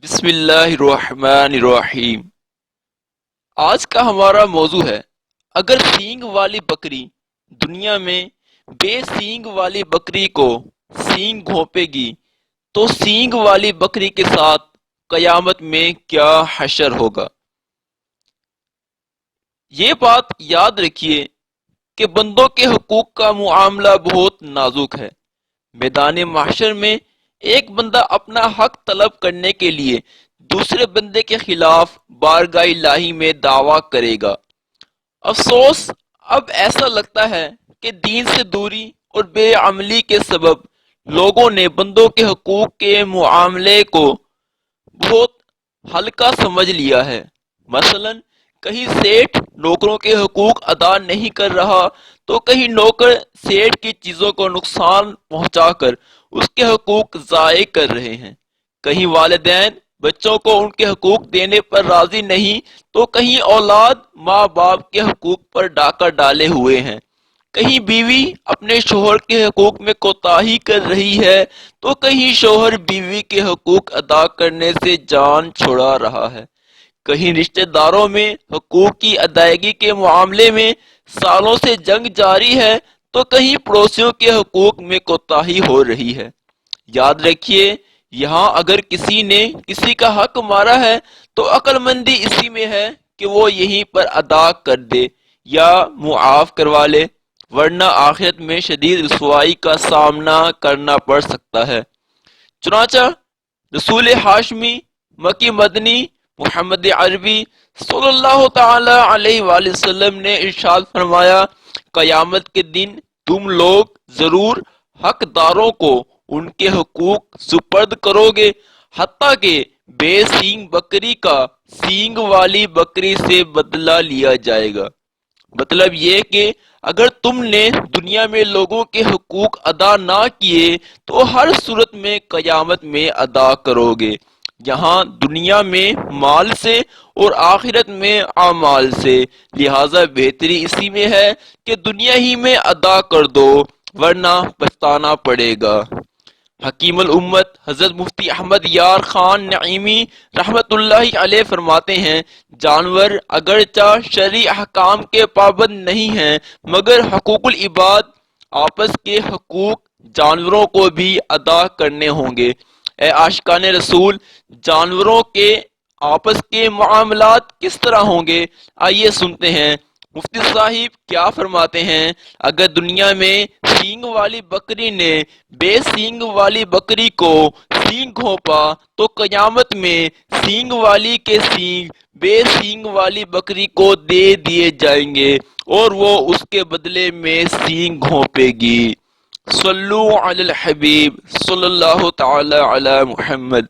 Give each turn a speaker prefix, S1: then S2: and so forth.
S1: بسم اللہ الرحمن الرحیم۔ آج کا ہمارا موضوع ہے، اگر سینگ والی بکری دنیا میں بے سینگ والی بکری کو سینگ گھونپے گی تو سینگ والی بکری کے ساتھ قیامت میں کیا حشر ہوگا۔ یہ بات یاد رکھیے کہ بندوں کے حقوق کا معاملہ بہت نازک ہے۔ میدان محشر میں ایک بندہ اپنا حق طلب کرنے کے لیے دوسرے بندے کے خلاف بارگاہ الہی میں دعویٰ کرے گا۔ افسوس، اب ایسا لگتا ہے کہ دین سے دوری اور بے عملی کے سبب لوگوں نے بندوں کے حقوق کے معاملے کو بہت ہلکا سمجھ لیا ہے۔ مثلا کہیں سیٹھ نوکروں کے حقوق ادا نہیں کر رہا تو کہیں نوکر سیٹھ کی چیزوں کو نقصان پہنچا کر اس کے حقوق ضائع کر رہے ہیں۔ کہیں والدین بچوں کو ان کے حقوق دینے پر راضی نہیں تو کہیں اولاد ماں باپ کے حقوق پر ڈاکہ ڈالے ہوئے ہیں۔ کہیں بیوی اپنے شوہر کے حقوق میں کوتاہی کر رہی ہے تو کہیں شوہر بیوی کے حقوق ادا کرنے سے جان چھڑا رہا ہے۔ کہیں رشتہ داروں میں حقوق کی ادائیگی کے معاملے میں سالوں سے جنگ جاری ہے تو کہیں پڑوسیوں کے حقوق میں کوتاہی ہو رہی ہے۔ یاد رکھیے، یہاں اگر کسی نے کسی کا حق مارا ہے تو عقل مندی اسی میں ہے کہ وہ یہیں پر ادا کر دے یا معاف کروا لے، ورنہ آخرت میں شدید رسوائی کا سامنا کرنا پڑ سکتا ہے۔ چنانچہ رسول ہاشمی مکی مدنی محمد عربی صلی اللہ تعالی علیہ وآلہ وسلم نے ارشاد فرمایا، قیامت کے دن تم لوگ ضرور حقداروں کو ان کے حقوق سپرد کرو گے، حتیٰ کہ بے سینگ بکری کا سینگ والی بکری سے بدلہ لیا جائے گا۔ مطلب یہ کہ اگر تم نے دنیا میں لوگوں کے حقوق ادا نہ کیے تو ہر صورت میں قیامت میں ادا کرو گے، یہاں دنیا میں مال سے اور آخرت میں اعمال سے۔ لہذا بہتری اسی میں ہے کہ دنیا ہی میں ادا کر دو، ورنہ پچھتانا پڑے گا۔ حکیم الامت حضرت مفتی احمد یار خان نعیمی رحمت اللہ علیہ فرماتے ہیں، جانور اگرچہ شرعی احکام کے پابند نہیں ہیں مگر حقوق العباد، آپس کے حقوق جانوروں کو بھی ادا کرنے ہوں گے۔ اے عاشقان رسول، جانوروں کے آپس کے معاملات کس طرح ہوں گے؟ آئیے سنتے ہیں مفتی صاحب کیا فرماتے ہیں۔ اگر دنیا میں سینگ والی بکری نے بے سینگ والی بکری کو سینگ گھونپا تو قیامت میں سینگ والی کے سینگ بے سینگ والی بکری کو دے دیے جائیں گے اور وہ اس کے بدلے میں سینگ گھونپے گی۔ صلو علی الحبیب صلی اللہ تعالی علی محمد۔